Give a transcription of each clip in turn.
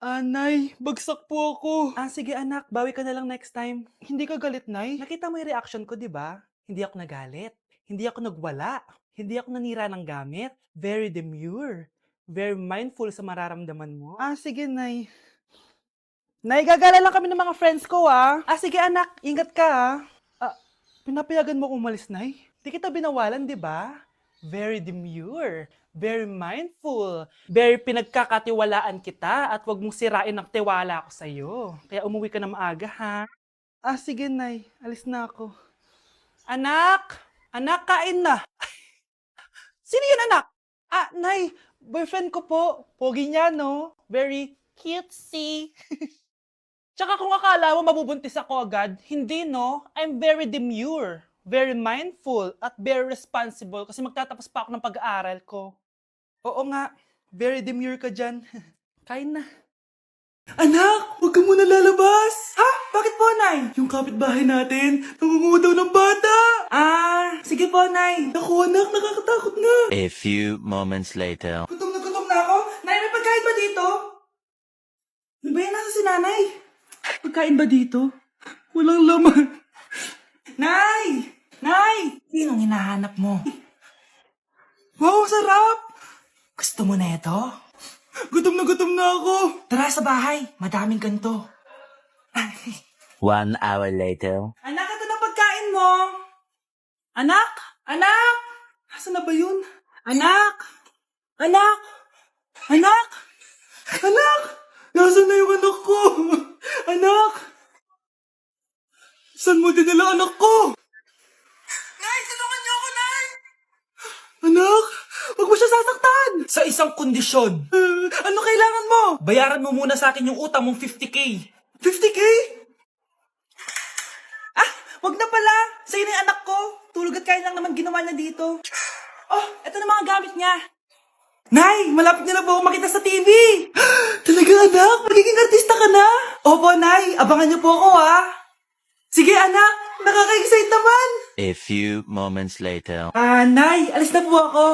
Nay, bagsak po ako. Sige anak, bawi ka na lang next time. Hindi ka galit, Nay? Nakita mo yung reaction ko, di ba? Hindi ako nagalit. Hindi ako nagwala. Hindi ako nanira ng gamit. Very demure. Very mindful sa mararamdaman mo. Sige, Nay. Nay, gagala lang kami ng mga friends ko, ah. Sige anak, ingat ka, ah. Pinapayagan mo akong umalis, Nay? Di kita binawalan, di ba? Very demure, very mindful, very pinagkakatiwalaan kita at wag mong sirain ang tiwala ko sa'yo. Kaya umuwi ka na maaga, ha? Sige, Nay. Alis na ako. Anak! Anak, kain na! Sino yun, anak? Nay, boyfriend ko po. Pogi niya, no? Very cutesy. Tsaka kung akala mo mabubuntis ako agad, hindi no, I'm very demure, very mindful, at very responsible kasi magtatapos pa ako ng pag-aaral ko. Oo nga, very demure ka dyan. Kain na. Anak, huwag ka muna lalabas! Ha? Bakit po, Nay? Yung kapitbahay natin, nangunguha daw ng bata! Sige po, Nay. Naku, anak, nakakatakot na. A few moments later. Gutom na ako. Nay, may pagkain ba dito? Ano ba yan? Nasa si nanay? Pagkain ba dito? Walang laman. Nay! Nay! Sinong hinahanap mo? Wow, sarap! Gusto mo na ito? Gutom na ako. Tara sa bahay, madaming ganito. 1 hour later. Anak, ito na pagkain mo. Anak! Anak! Asan na ba yun? Anak! Anak! Anak! Anak! Nasaan na yung anak ko? Anak! Saan mo dinala anak ko? Nay, tulungan niyo ako, Nay! Anak! Huwag mo siya sasaktan! Sa isang kondisyon, Ano kailangan mo? bayaran mo muna sa akin yung utang mong 50K. 50K? Wag na pala. Sa'yo na yung anak ko. Tulog at kain lang naman ginawa niya dito. Eto na mga gamit niya. Nay, malapit niya na po ako makita sa TV. Talaga anak? Magiging artista ka na? Opo, Nay. Abangan niyo po ako, ha? Sige, anak. Nakaka-excite naman. A few moments later. Nay, alis na po ako.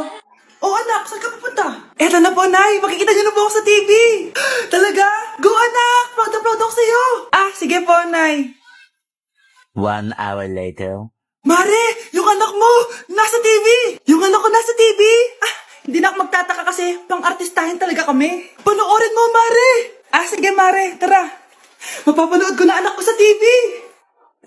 Anak, saan ka pupunta? Eto na po, Nay. Makikita niyo na po ako sa TV. Talaga? Go, anak. Proud na proud ako sa'yo. Sige po, Nay. 1 hour later. Mare, yung anak mo, nasa TV. Yung anak ko nasa TV. Hindi na ako magtataka kasi pang-artistahin talaga kami. Panoorin mo, Mare. Sige, Mare. Tara. Mapapanood ko na anak ko sa TV.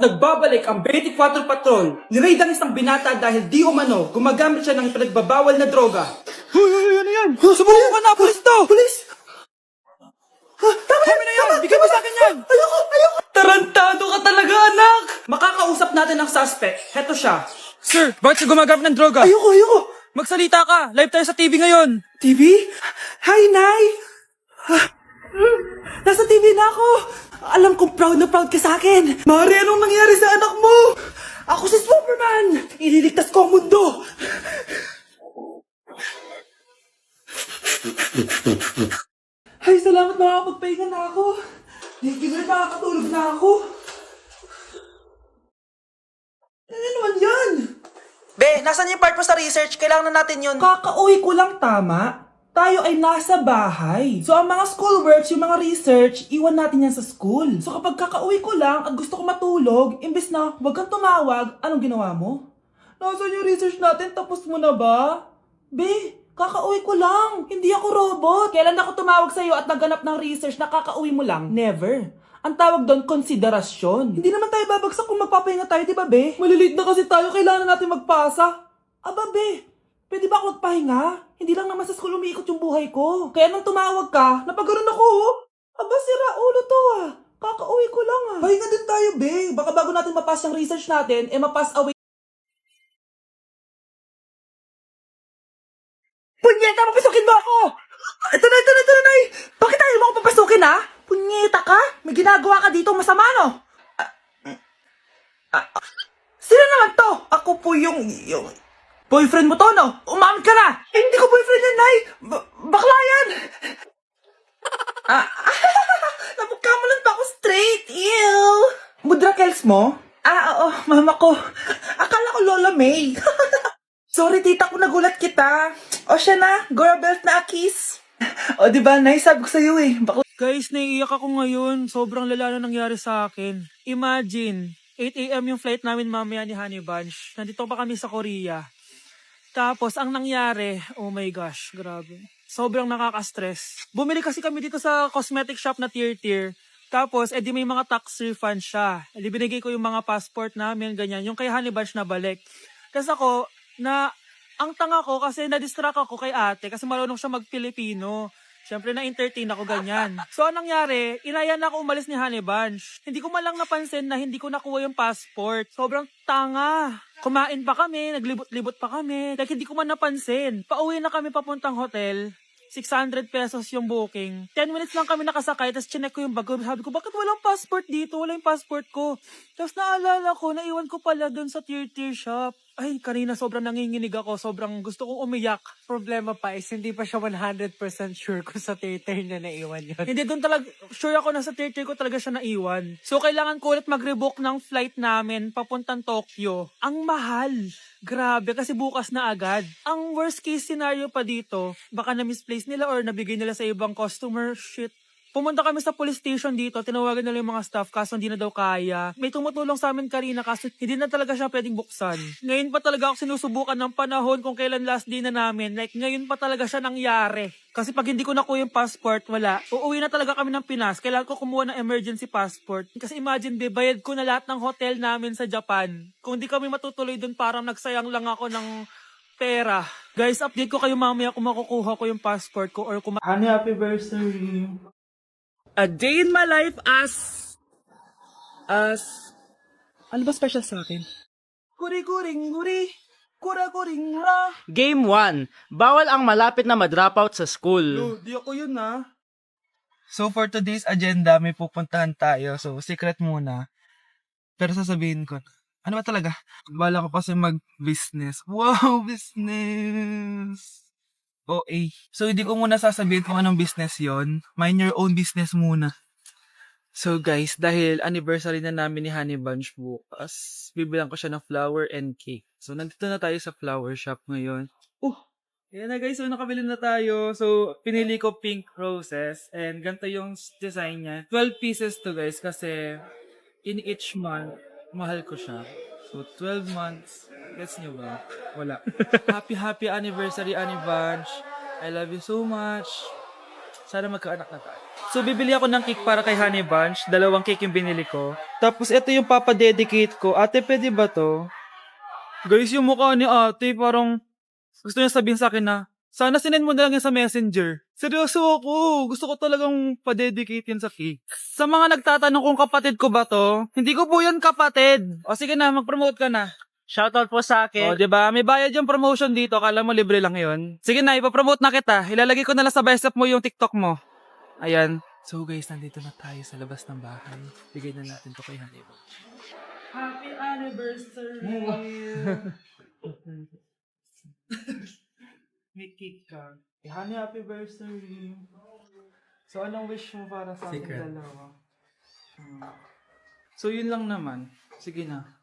Nagbabalik ang 24 Patrol. Niraid ang isang binata dahil di umano gumagamit siya ng pinagbabawal na droga. Ano yan? Subukan ka na, pulis to. Pulis. Tama na yan! Bigay mo sa akin yan! Ayoko. Tarantado ka talaga, anak. Makakausap natin ang suspect. Heto siya. Sir, bakit siya gumagamit ng droga? Ayoko. Magsalita ka! Live tayo sa TV ngayon! TV? Hi, Nay. Nasa TV na ako. Alam kong proud na proud ka sa akin. Mare, anong nangyari sa anak mo? Ako si Superman. Ililigtas ko ang mundo. Ay, salamat, makakapagpahinga na ako. Hindi na makakatulog na ako. Ano naman yan? Be, nasan yung part mo sa research? Kailangan na natin yun. Kakauwi ko lang, tama? Tayo ay nasa bahay. So, ang mga schoolworks, yung mga research, iwan natin yan sa school. So, kapag kakauwi ko lang at gusto ko matulog, imbes na wag kang tumawag, anong ginawa mo? Nasaan yung research natin? Tapos mo na ba? Be, kakauwi ko lang. Hindi ako robot. Kailan ako tumawag sa'yo at nagganap ng research na kakauwi mo lang? Never. Ang tawag doon, konsiderasyon. Hindi naman tayo babagsak kung magpapahinga tayo, di ba, be? Malilate na kasi tayo, kailangan natin magpasa. Be, pwede ba ako magpahinga? Hindi lang naman sa school umiikot yung buhay ko. Kaya nang tumawag ka, napagano'n ako, sira ulo to, Kakauwi ko lang, Pahinga din tayo, be. Baka bago natin mapass yung research natin, mapass away. Punyeta, papasukin mo ako! Ito na, Nay! Bakit tayo mo ako papasukin, Punyeta ka? May ginagawa ka dito masama, no? Sino naman to? Ako po yung boyfriend mo to, no? Umamin ka na! Hindi ko boyfriend yan, Nay! Bakla yan! Napagkamalan pa ako straight, ew! Mudra Kels mo? Oo, mama ko. Akala ko Lola May. Sorry, tita, kung nagulat kita. O siya na, Gora Belt na a kiss. O, diba, Nay, sabi ko sa'yo bakla. Guys, naiiyak ako ngayon. Sobrang lala na nangyari sa akin. Imagine, 8 a.m. yung flight namin mamaya ni Honey Bunch. Nandito pa kami sa Korea. Tapos, ang nangyari, oh my gosh, grabe. Sobrang nakaka-stress. Bumili kasi kami dito sa cosmetic shop na tier-tier. Tapos, edi may mga tax refund siya. Edi binigay ko yung mga passport namin, ganyan. Yung kay Honey Bunch na balik. Tapos ako, ang tanga ko kasi na-distract ako kay ate kasi marunong siya mag-Pilipino. Siyempre na-entertain ako ganyan. So anong nangyari, inaya na ako umalis ni Honey Bunch. Hindi ko man lang napansin na hindi ko nakuha yung passport. Sobrang tanga. Kumain pa kami, naglibot-libot pa kami. Like hindi ko man napansin. Pauwi na kami papuntang hotel. 600 pesos yung booking. 10 minutes lang kami nakasakay, tapos chinek ko yung bag ko. Sabi ko, bakit walang passport dito? Wala yung passport ko. Tapos naalala ko, naiwan ko pala dun sa tier-tier shop. Ay, kanina sobrang nanginginig ako. Sobrang gusto kong umiyak. Problema pa is hindi pa siya 100% sure kung sa theater na naiwan yun. Hindi doon talaga, sure ako na sa tier-tier ko talaga siya naiwan. So, kailangan ko ulit mag-rebook ng flight namin papuntang Tokyo. Ang mahal. Grabe, kasi bukas na agad. Ang worst case scenario pa dito, baka na-misplace nila or nabigay nila sa ibang customer. Shit. Pumunta kami sa police station dito, tinawagan nila yung mga staff kaso hindi na daw kaya. May tumutulong sa amin kanina kaso hindi na talaga siya pwedeng buksan. Ngayon pa talaga ako sinusubukan ng panahon kung kailan last day na namin. Like ngayon pa talaga siya nangyari. Kasi pag hindi ko nakuha yung passport, wala. Uuwi na talaga kami ng Pinas. Kailangan ko kumuha ng emergency passport. Kasi imagine, bayad ko na lahat ng hotel namin sa Japan. Kung hindi kami matutuloy dun, parang nagsayang lang ako ng pera. Guys, update ko kayo mamaya kung makukuha ko yung passport ko or kung Honey, happy birthday. A day in my life ano ba special sa akin? Guri-guring guri, kura-guring hara. Game 1. Bawal ang malapit na ma-dropout sa school. Di ako yun So for today's agenda, may pupuntahan tayo. So secret muna. Pero sasabihin ko, ano ba talaga? Bala ko kasi mag-business. Wow, business! OA. So hindi ko muna sasabihin kung anong business yon. Mind your own business muna. So guys, dahil anniversary na namin ni Honey Bunch bukas, bibilang ko siya ng flower and cake. So nandito na tayo sa flower shop ngayon. Ayan na guys, so nakabili na tayo. So pinili ko pink roses and ganito yung design niya. 12 pieces to guys kasi in each month, mahal ko siya. So 12 months, gets nyo ba? Wala. Happy anniversary, Honey Bunch. I love you so much. Sana magkaanak na tayo. So, bibili ako ng cake para kay Honey Bunch. 2 cake yung binili ko. Tapos, ito yung papadedicate ko. Ate, pwede ba to? Guys, yung mukha ni ate, parang gusto niya sabihin sa akin na, sana sinend mo na lang yan sa messenger. Seryoso ako. Gusto ko talagang padedicate yan sa cake. Sa mga nagtatanong kung kapatid ko ba to, hindi ko po yan kapatid. O sige na, mag-promote ka na. Shoutout po sa akin. O, diba? May bayad yung promotion dito. Akala mo libre lang yun. Sige na, ipapromote na kita. Ilalagay ko na lang sa bicep mo yung TikTok mo. Ayan. So guys, nandito na tayo sa labas ng bahay. Bigay na natin to kay Honey Bunch. Happy anniversary! May cake ka. Honey, happy birthday! So, anong wish mo para sa ating dalawa? So, yun lang naman. Sige na.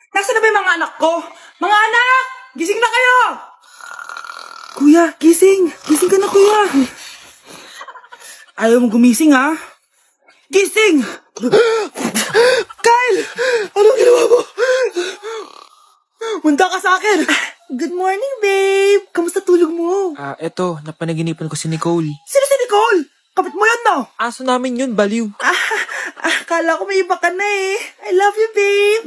Nasaan na ba yung mga anak ko? Mga anak! Gising na kayo! Kuya, gising! Gising ka na, kuya! Ayaw mo gumising, ha? Gising! Kyle! Anong ginawa mo? Munda ka sa akin! Good morning, babe! Kamusta tulog mo? Eto, napanaginipan ko si Nicole. Sino si Nicole? Kapit mo yan, no? Aso namin yun, baliw. Kala ko may iba ka na eh. I love you, babe.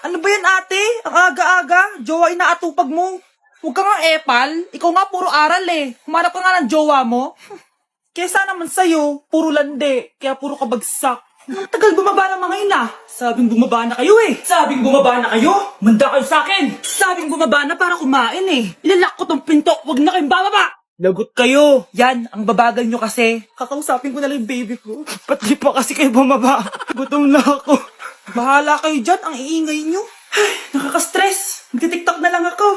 Ano ba yan, ate? Ang aga-aga. Jowa inaatupag mo. Huwag ka nga epal. Ikaw nga puro aral eh. Humanap ka nga ng jowa mo. Kesa naman sa'yo, puro lande. Kaya puro kabagsak. Ang tagal bumaba ng mga ina. Sabing bumaba na kayo eh. Sabing bumaba na kayo. Manda kayo sa akin. Sabing bumaba na para kumain eh. Ilalak ko tong pinto. Huwag na kayong bababa. Lagot kayo. Yan, ang babagal nyo kasi. Kakausapin ko na lang yung baby ko. Pati pa kasi kayo bumaba. Gutom na ako. Bahala kayo dyan, ang iingay nyo. Ay, nakaka-stress. Magti-tiktok na lang ako.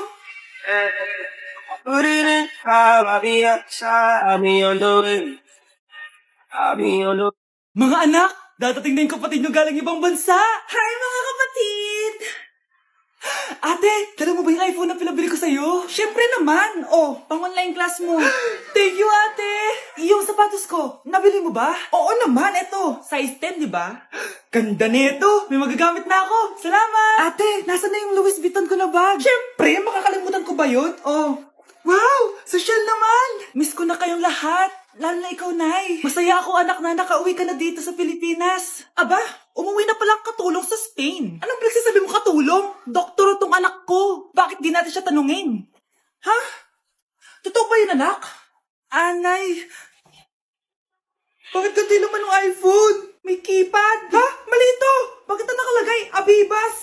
Mga anak, dadating na yung kapatid nyo galing ibang bansa. Hi mga kapatid! Ate, dala mo ba yung iPhone na pinabili ko sa'yo? Siyempre naman. Oh, pang online class mo. Thank you, ate. Yung sapatos ko, nabili mo ba? Oo naman, eto. Size 10, di ba? Ganda nito. May magagamit na ako. Salamat. Ate, nasa na yung Louis Vuitton ko na bag? Siyempre, makakalimutan ko ba yun? Oh. Wow, social naman. Miss ko na kayong lahat. Lalo na ikaw, Nay. Masaya ako, anak, na nakauwi ka na dito sa Pilipinas. Aba, umuwi na palang katulong sa Spain. Anong pinagsasabi mo katulong? Doktor tong anak ko. Bakit di natin siya tanungin? Ha? Totoo ba yun, anak? Anay. Bakit ganti naman ng iPhone? May keypad. Ha? Mali ito. Bakit na nakalagay? Abibas.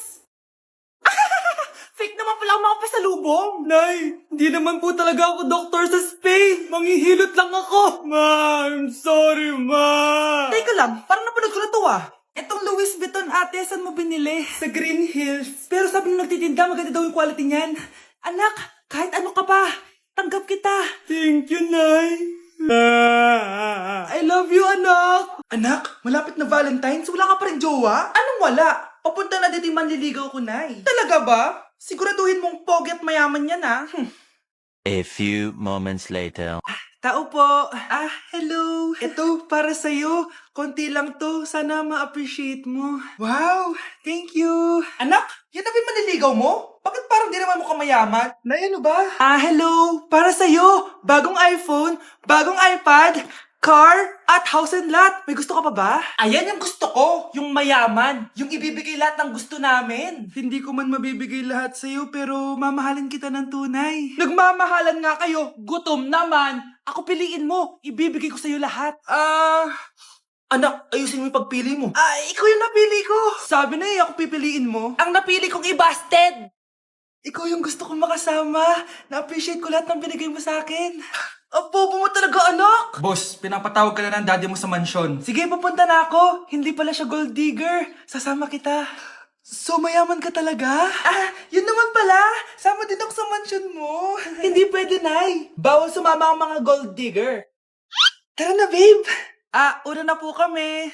Fake naman pala ang mga pasalubong. Nay, hindi naman po talaga ako doktor sa Spain. Manghihilot lang ako. Ma, I'm sorry, ma. Teka lang, parang napanood ko na to ah. Etong Louis Vuitton ate, saan mo binili? Sa Green Hills. Pero sabi nung nagtitinda, maganda daw yung quality niyan. Anak, kahit ano ka pa, tanggap kita. Thank you, Nay. I love you, anak. Anak, malapit na Valentine's, wala ka pa rin jowa? Anong wala? Papunta na dito yung manliligaw ko, Nay. Talaga ba? Siguraduhin mong pogi at mayaman yan, ah. A few moments later. Tao po. Hello. Ito, para sa'yo. Konti lang to. Sana ma-appreciate mo. Wow, thank you. Anak, yan na ba yung manliligaw mo? Bakit parang di naman mukhang mayaman? Nay, ano ba? Hello. Para sa'yo. Bagong iPhone, bagong iPad, car, at house and lot. May gusto ka pa ba? Ayan yung gusto ko. Yung mayaman. Yung ibibigay lahat ng gusto namin. Hindi ko man mabibigay lahat sa'yo, pero mamahalin kita ng tunay. Nagmamahalan nga kayo. Gutom naman. Ako piliin mo. Ibibigay ko sa'yo lahat. Anak, ayusin mo yung pagpili mo. Ikaw yung napili ko. Sabi na ako pipiliin mo. Ang napili kong ibasted. Ikaw yung gusto kong makasama. Na-appreciate ko lahat ng binigay mo sa akin. Bobo mo talaga, anak! Boss, pinapatawag ka na ng daddy mo sa mansyon. Sige, papunta na ako. Hindi pala siya gold digger. Sasama kita. So, mayaman ka talaga? Yun naman pala. Sama din ako sa mansyon mo. Hindi pwede, Nay. Bawal sumama ang mga gold digger. Tara na, babe. Una na po kami.